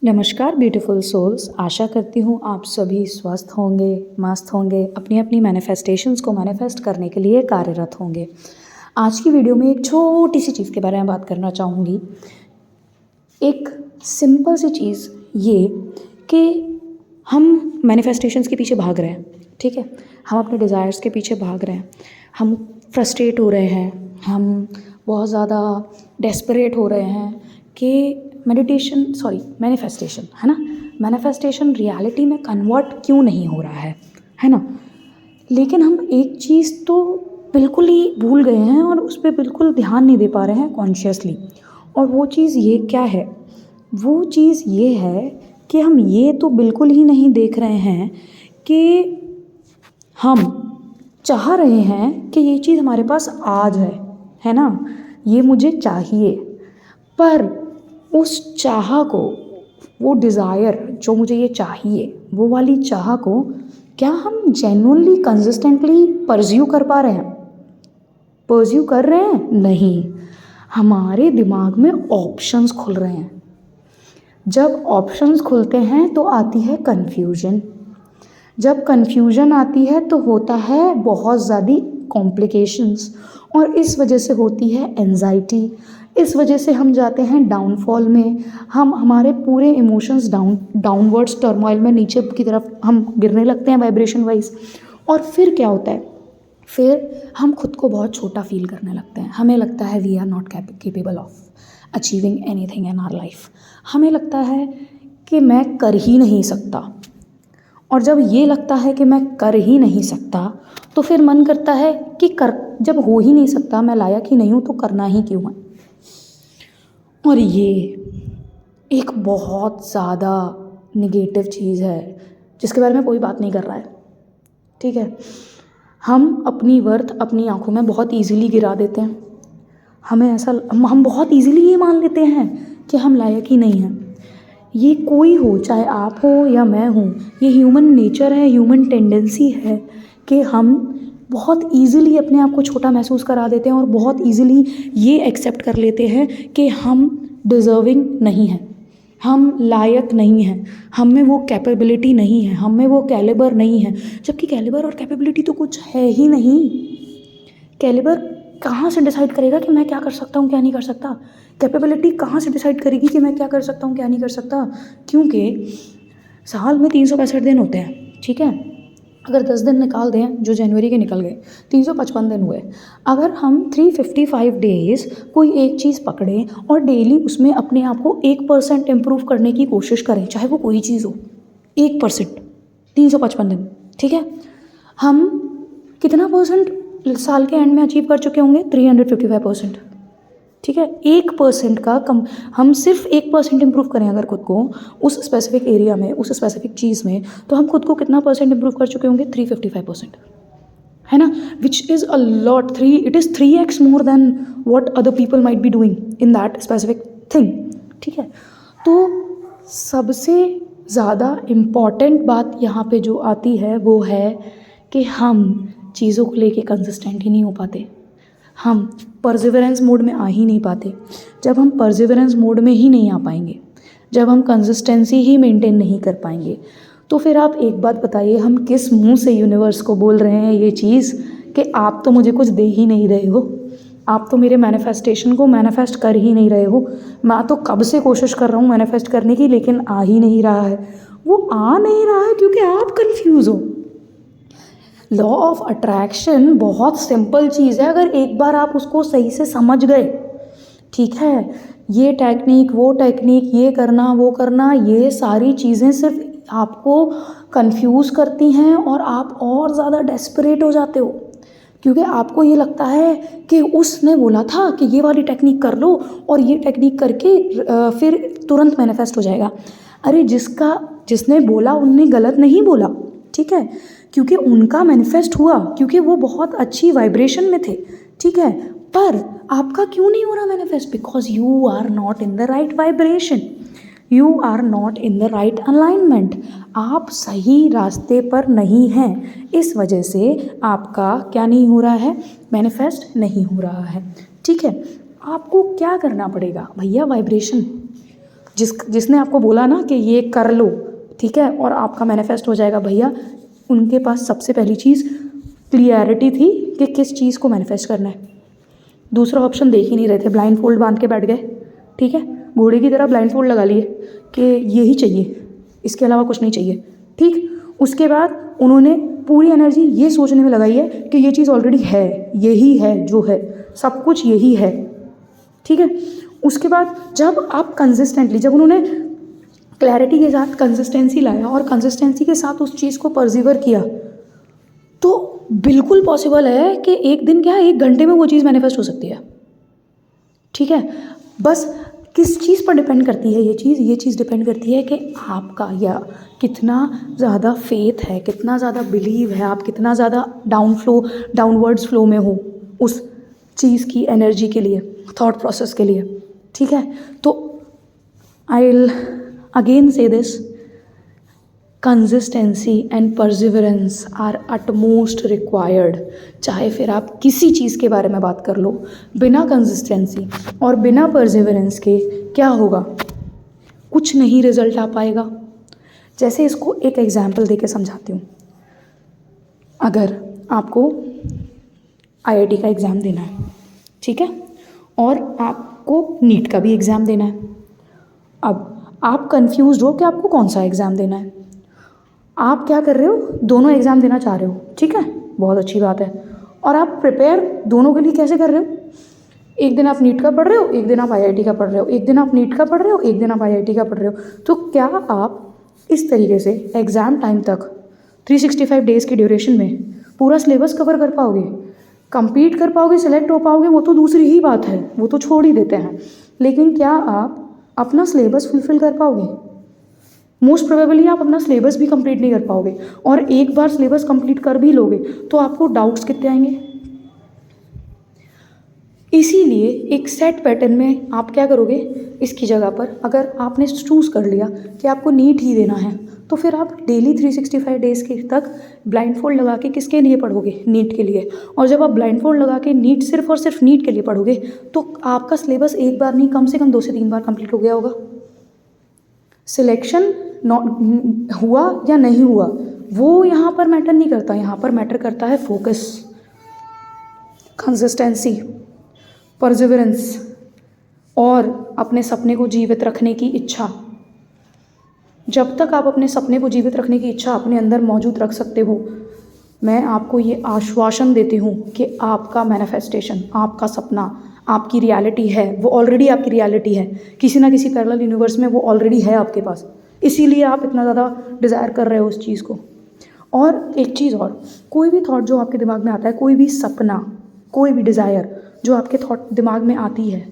नमस्कार beautiful souls. आशा करती हूँ आप सभी स्वस्थ होंगे, मस्त होंगे, अपनी अपनी मैनिफेस्टेशंस को मैनिफेस्ट करने के लिए कार्यरत होंगे। आज की वीडियो में एक छोटी सी चीज़ के बारे में बात करना चाहूँगी। एक सिंपल सी चीज़ ये कि हम मैनिफेस्टेशंस के पीछे भाग रहे हैं, ठीक है। हम अपने डिज़ायर्स के पीछे भाग रहे हैं, हम फ्रस्ट्रेट हो रहे हैं, हम बहुत ज़्यादा डेस्परेट हो रहे हैं कि मैनिफेस्टेशन है ना, मैनिफेस्टेशन रियलिटी में कन्वर्ट क्यों नहीं हो रहा है ना। लेकिन हम एक चीज़ तो बिल्कुल ही भूल गए हैं और उस पर बिल्कुल ध्यान नहीं दे पा रहे हैं कॉन्शियसली। और वो चीज़ ये क्या है? वो चीज़ ये है कि हम ये तो बिल्कुल ही नहीं देख रहे हैं कि हम चाह रहे हैं कि ये चीज़ हमारे पास आज है ना, ये मुझे चाहिए। पर उस चाह को, वो डिज़ायर जो मुझे ये चाहिए, वो वाली चाह को क्या हम जेन्युइनली कंसिस्टेंटली परस्यू कर पा रहे हैं? परस्यू कर रहे हैं? नहीं। हमारे दिमाग में ऑप्शंस खुल रहे हैं। जब ऑप्शंस खुलते हैं तो आती है कन्फ्यूजन। जब कन्फ्यूजन आती है तो होता है बहुत ज़्यादा कॉम्प्लिकेशंस, और इस वजह से होती है एंजाइटी। इस वजह से हम जाते हैं डाउनफॉल में। हम हमारे पूरे इमोशंस डाउनवर्ड्स टर्मोइल में नीचे की तरफ हम गिरने लगते हैं वाइब्रेशन वाइज। और फिर क्या होता है? फिर हम खुद को बहुत छोटा फील करने लगते हैं। हमें लगता है we are not capable of achieving anything in our life. हमें लगता है कि मैं कर ही नहीं सकता। और जब ये लगता है कि मैं कर ही नहीं सकता तो फिर मन करता है कि जब हो ही नहीं सकता, मैं लायक ही नहीं हूँ, तो करना ही क्यों है। और ये एक बहुत ज़्यादा निगेटिव चीज़ है जिसके बारे में कोई बात नहीं कर रहा है, ठीक है। हम अपनी वर्थ अपनी आंखों में बहुत इजीली गिरा देते हैं। हमें ऐसा हम बहुत इजीली ये मान लेते हैं कि हम लायक ही नहीं हैं। ये कोई हो, चाहे आप हो या मैं हूँ, ये ह्यूमन नेचर है, ह्यूमन टेंडेंसी है कि हम बहुत इजीली अपने आप को छोटा महसूस करा देते हैं और बहुत इजीली ये एक्सेप्ट कर लेते हैं कि हम डिज़र्विंग नहीं हैं, हम लायक नहीं हैं, हम में वो कैपेबिलिटी नहीं है, हम में वो कैलिबर नहीं है। जबकि कैलिबर और कैपेबिलिटी तो कुछ है ही नहीं। कैलिबर कहाँ से डिसाइड करेगा कि मैं क्या कर सकता हूँ, क्या नहीं कर सकता? कैपेबिलिटी कहाँ से डिसाइड करेगी कि मैं क्या कर सकता हूँ, क्या नहीं कर सकता? क्योंकि साल में 365 दिन होते हैं, ठीक है। अगर 10 दिन निकाल दें जो जनवरी के निकल गए, 355 दिन हुए। अगर हम 355 डेज़ कोई एक चीज़ पकड़ें और डेली उसमें अपने आप को 1% इम्प्रूव करने की कोशिश करें, चाहे वो कोई चीज़ हो, 1%, 355 दिन, ठीक है। हम कितना परसेंट साल के एंड में अचीव कर चुके होंगे? 355%, ठीक है। 1% का कम, हम सिर्फ 1% इम्प्रूव करें अगर खुद को उस स्पेसिफिक एरिया में, उस स्पेसिफिक चीज़ में, तो हम खुद को कितना परसेंट इम्प्रूव कर चुके होंगे? 355%, है ना। Which is a lot. It is 3x more than what other people might be doing in that specific thing, ठीक है। तो सबसे ज़्यादा इम्पॉर्टेंट बात यहाँ पे जो आती है वो है कि हम चीज़ों को लेके कंसिस्टेंट ही नहीं हो पाते। हम परसिवरेंस मोड में आ ही नहीं पाते। जब हम परसिवरेंस मोड में ही नहीं आ पाएंगे, जब हम कंसिस्टेंसी ही मेंटेन नहीं कर पाएंगे, तो फिर आप एक बात बताइए, हम किस मुंह से यूनिवर्स को बोल रहे हैं ये चीज़ कि आप तो मुझे कुछ दे ही नहीं रहे हो, आप तो मेरे मैनिफेस्टेशन को मैनिफेस्ट कर ही नहीं रहे हो। मैं तो कब से कोशिश कर रहा हूँ मैनिफेस्ट करने की, लेकिन आ ही नहीं रहा है। वो आ नहीं रहा है क्योंकि आप कन्फ्यूज़ हो। लॉ ऑफ अट्रैक्शन बहुत सिंपल चीज़ है अगर एक बार आप उसको सही से समझ गए, ठीक है। ये टेक्निक, वो टेक्निक, ये करना, वो करना, ये सारी चीज़ें सिर्फ आपको कंफ्यूज करती हैं और आप और ज़्यादा डेस्परेट हो जाते हो, क्योंकि आपको ये लगता है कि उसने बोला था कि ये वाली टेक्निक कर लो और ये टेक्निक करके फिर तुरंत मैनिफेस्ट हो जाएगा। अरे जिसने बोला उनने गलत नहीं बोला, ठीक है, क्योंकि उनका मैनिफेस्ट हुआ, क्योंकि वो बहुत अच्छी वाइब्रेशन में थे, ठीक है। पर आपका क्यों नहीं हो रहा manifest? Because you are not in the right vibration, you are not in the right alignment. आप सही रास्ते पर नहीं हैं, इस वजह से आपका क्या नहीं हो रहा है? मैनिफेस्ट नहीं हो रहा है, ठीक है। आपको क्या करना पड़ेगा भैया? वाइब्रेशन जिसने आपको बोला ना कि ये कर लो, ठीक है, और आपका मैनिफेस्ट हो जाएगा, भैया उनके पास सबसे पहली चीज़ क्लियरिटी थी कि किस चीज़ को मैनिफेस्ट करना है। दूसरा ऑप्शन देख ही नहीं रहे थे, ब्लाइंड फोल्ड बांध के बैठ गए, ठीक है, घोड़े की तरह ब्लाइंड फोल्ड लगा लिए कि यही चाहिए, इसके अलावा कुछ नहीं चाहिए, ठीक। उसके बाद उन्होंने पूरी एनर्जी ये सोचने में लगाई है कि ये चीज़ ऑलरेडी है, यही है जो है, सब कुछ यही है, ठीक है। उसके बाद जब आप कंसिस्टेंटली, जब उन्होंने क्लैरिटी के साथ कंसिस्टेंसी लाया और कंसिस्टेंसी के साथ उस चीज़ को परसिवर किया, तो बिल्कुल पॉसिबल है कि एक दिन क्या, 1 घंटे में वो चीज़ मैनिफेस्ट हो सकती है, ठीक है। बस किस चीज़ पर डिपेंड करती है ये चीज़ डिपेंड करती है कि आपका या कितना ज़्यादा फेथ है, कितना ज़्यादा बिलीव है, आप कितना ज़्यादा डाउनवर्ड्स फ्लो में हो उस चीज़ की एनर्जी के लिए, थॉट प्रोसेस के लिए, ठीक है। तो I will again say this, consistency and perseverance are utmost required. चाहे फिर आप किसी चीज़ के बारे में बात कर लो, बिना कंसिस्टेंसी और बिना परसिवरेंस के क्या होगा, कुछ नहीं रिजल्ट आ पाएगा। जैसे इसको एक एग्जाम्पल देके समझाती हूँ। अगर आपको आईआईटी का एग्ज़ाम देना है, ठीक है, और आपको नीट का भी एग्ज़ाम देना है। अब आप कंफ्यूज हो कि आपको कौन सा एग्ज़ाम देना है। आप क्या कर रहे हो, दोनों एग्ज़ाम देना चाह रहे हो, ठीक है, बहुत अच्छी बात है। और आप प्रिपेयर दोनों के लिए कैसे कर रहे हो, एक दिन आप नीट का पढ़ रहे हो, एक दिन आप आईआईटी का पढ़ रहे हो, एक दिन आप नीट का पढ़ रहे हो, एक दिन आप आईआईटी का पढ़ रहे हो। तो क्या आप इस तरीके से एग्ज़ाम टाइम तक 365 डेज़ की ड्यूरेशन में पूरा सिलेबस कवर कर पाओगे, कंप्लीट कर पाओगे, सेलेक्ट हो पाओगे, वो तो दूसरी ही बात है, वो तो छोड़ ही देते हैं। लेकिन क्या आप अपना सिलेबस फुलफ़िल कर पाओगे? मोस्ट प्रोबेबली आप अपना सिलेबस भी कंप्लीट नहीं कर पाओगे। और एक बार सिलेबस कंप्लीट कर भी लोगे तो आपको डाउट्स कितने आएंगे। इसीलिए एक सेट पैटर्न में आप क्या करोगे, इसकी जगह पर अगर आपने चूज़ कर लिया कि आपको नीट ही देना है, तो फिर आप डेली 365 डेज़ के तक ब्लाइंड फोल्ड लगा के किसके लिए पढ़ोगे, नीट के लिए। और जब आप ब्लाइंड फोल्ड लगा के नीट सिर्फ और सिर्फ नीट के लिए पढ़ोगे तो आपका सिलेबस एक बार नहीं, कम से कम 2 से 3 बार कंप्लीट हो गया होगा। सिलेक्शन हुआ या नहीं हुआ वो यहाँ पर मैटर नहीं करता, यहाँ पर मैटर करता है फोकस, कंसिस्टेंसी, परसिवरेंस और अपने सपने को जीवित रखने की इच्छा। जब तक आप अपने सपने को जीवित रखने की इच्छा अपने अंदर मौजूद रख सकते हो, मैं आपको ये आश्वासन देती हूँ कि आपका मैनिफेस्टेशन, आपका सपना आपकी रियलिटी है, वो ऑलरेडी आपकी रियलिटी है। किसी ना किसी पैरेलल यूनिवर्स में वो ऑलरेडी है आपके पास, इसीलिए आप इतना ज़्यादा डिज़ायर कर रहे हो उस चीज़ को। और एक चीज़ और, कोई भी थॉट जो आपके दिमाग में आता है, कोई भी सपना, कोई भी डिज़ायर जो आपके थॉट दिमाग में आती है,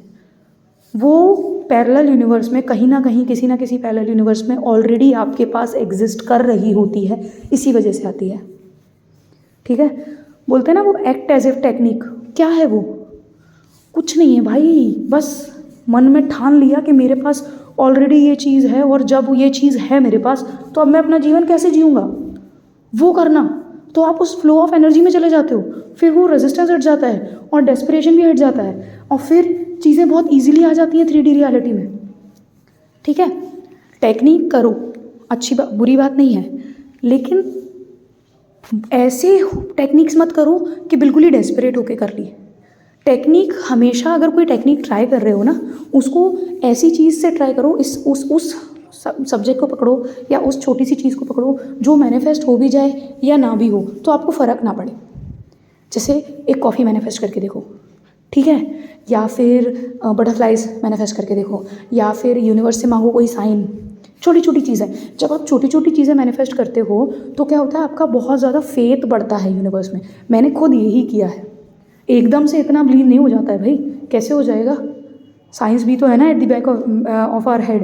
वो पैरेलल यूनिवर्स में कहीं ना कहीं, किसी ना किसी पैरेलल यूनिवर्स में ऑलरेडी आपके पास एग्जिस्ट कर रही होती है, इसी वजह से आती है, ठीक है। बोलते हैं ना वो एक्ट एज इफ टेक्निक, क्या है वो, कुछ नहीं है भाई, बस मन में ठान लिया कि मेरे पास ऑलरेडी ये चीज़ है, और जब ये चीज़ है मेरे पास तो अब मैं अपना जीवन कैसे जीऊँगा, वो करना। तो आप उस फ्लो ऑफ एनर्जी में चले जाते हो, फिर वो रेजिस्टेंस हट जाता है और डेस्परेशन भी हट जाता है, और फिर चीज़ें बहुत ईजिली आ जाती हैं 3D रियलिटी में, ठीक है। टेक्निक करो, अच्छी बात, बुरी बात नहीं है, लेकिन ऐसे टेक्निक्स मत करो कि बिल्कुल ही डेस्परेट होके कर ली। टेक्निक हमेशा, अगर कोई टेक्निक ट्राई कर रहे हो ना, उसको ऐसी चीज़ से ट्राई करो, उस सब्जेक्ट को पकड़ो या उस छोटी सी चीज़ को पकड़ो जो मैनिफेस्ट हो भी जाए या ना भी हो तो आपको फ़र्क ना पड़े। जैसे एक कॉफ़ी मैनिफेस्ट करके देखो, ठीक है, या फिर बटरफ्लाइज मैनिफेस्ट करके देखो, या फिर यूनिवर्स से मांगो कोई साइन। छोटी छोटी चीज़ें, जब आप छोटी छोटी चीज़ें मैनिफेस्ट करते हो तो क्या होता है, आपका बहुत ज़्यादा फेथ बढ़ता है यूनिवर्स में। मैंने खुद यही किया है, एकदम से इतना बिलीव नहीं हो जाता है भाई, कैसे हो जाएगा, साइंस भी तो है ना at the back of our head,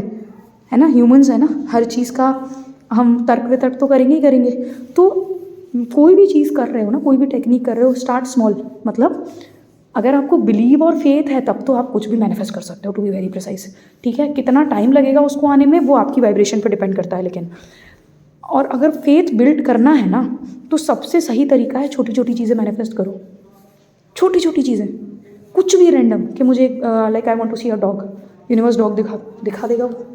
है ना, ह्यूमंस है ना, हर चीज़ का हम तर्क वितर्क तो करेंगे ही करेंगे। तो कोई भी चीज़ कर रहे हो ना, कोई भी टेक्निक कर रहे हो, स्टार्ट स्मॉल। मतलब अगर आपको बिलीव और फेथ है तब तो आप कुछ भी मैनिफेस्ट कर सकते हो, टू बी वेरी प्रिसाइज, ठीक है। कितना टाइम लगेगा उसको आने में वो आपकी वाइब्रेशन पर डिपेंड करता है, लेकिन और अगर फेथ बिल्ड करना है ना तो सबसे सही तरीका है छोटी छोटी चीज़ें मैनिफेस्ट करो, छोटी छोटी चीज़ें, कुछ भी रैंडम, कि मुझे like I want to see a dog, universe dog दिखा देगा वो,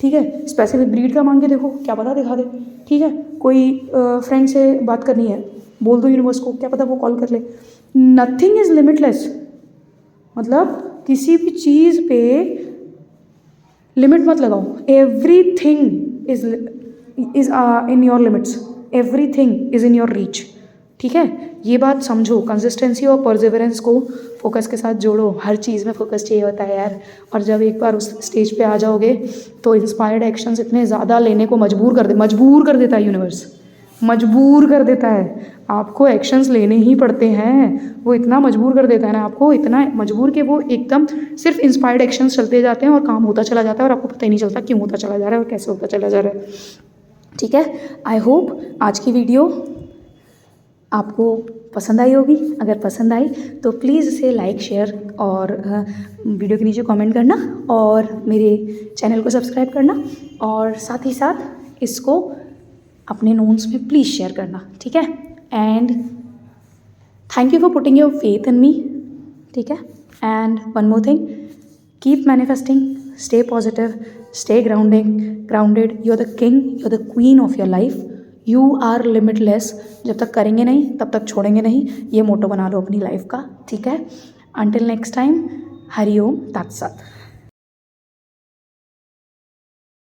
ठीक है। स्पेसिफिक ब्रीड का मांग के देखो, क्या पता दिखा दे, ठीक है। कोई फ्रेंड से बात करनी है, बोल दो यूनिवर्स को, क्या पता वो कॉल कर ले। नथिंग इज़ लिमिटलेस, मतलब किसी भी चीज़ पे लिमिट मत लगाओ। Everything is in your limits, everything is in your reach, ठीक है। ये बात समझो। कंसिस्टेंसी और परसिवरेंस को फोकस के साथ जोड़ो। हर चीज़ में फोकस चाहिए होता है यार। और जब एक बार उस स्टेज पे आ जाओगे तो इंस्पायर्ड एक्शंस इतने ज़्यादा लेने को मजबूर कर देता है यूनिवर्स, मजबूर कर देता है। आपको एक्शंस लेने ही पड़ते हैं, वो इतना मजबूर कर देता है ना आपको, इतना मजबूर कि वो एकदम सिर्फ इंस्पायर्ड एक्शंस चलते जाते हैं और काम होता चला जाता है और आपको पता ही नहीं चलता क्यों होता चला जा रहा है और कैसे होता चला जा रहा है, ठीक है। आई होप आज की वीडियो आपको पसंद आई होगी। अगर पसंद आई तो प्लीज़ इसे लाइक, शेयर और वीडियो के नीचे कमेंट करना और मेरे चैनल को सब्सक्राइब करना और साथ ही साथ इसको अपने नोन्स में प्लीज़ शेयर करना, ठीक है। And thank you for putting your faith in me, ठीक है। And one more thing, keep manifesting, stay positive, stay grounded. You are the king, you are the queen of your life, you are limitless. जब तक करेंगे नहीं तब तक छोड़ेंगे नहीं, ये मोटो बना लो अपनी लाइफ का, ठीक है। अंटिल नेक्स्ट टाइम, हरि ओम तत्सत।